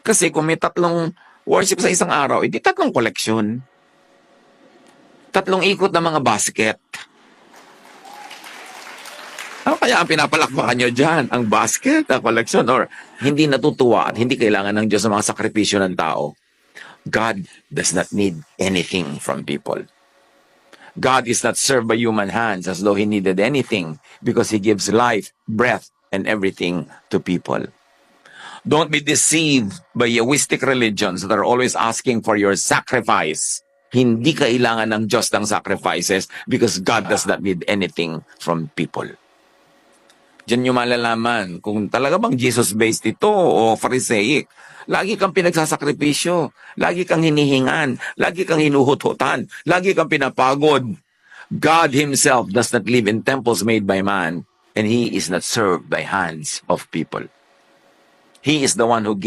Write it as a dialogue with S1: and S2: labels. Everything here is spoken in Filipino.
S1: Kasi kung may 3 worship sa isang araw, edi 3 koleksyon. 3 ikot ng mga basket. Ano kaya ang pinapalakpakan nyo dyan? Ang basket, ang koleksyon, or hindi natutuwa at hindi kailangan ng Diyos sa mga sakripisyo ng tao? God does not need anything from people. God is not served by human hands as though He needed anything because He gives life, breath, and everything to people. Don't be deceived by Yahwistic religions that are always asking for your sacrifice. Hindi kailangan ng Diyos ng sacrifices because God does not need anything from people. Diyan nyo malalaman kung talaga bang Jesus-based ito o Pharisaic. Lagi kang pinagsasakripisyo, lagi kang hinihingan, lagi kang hinuhut-hutan, lagi kang pinapagod. God Himself does not live in temples made by man, and He is not served by hands of people. He is the one who gives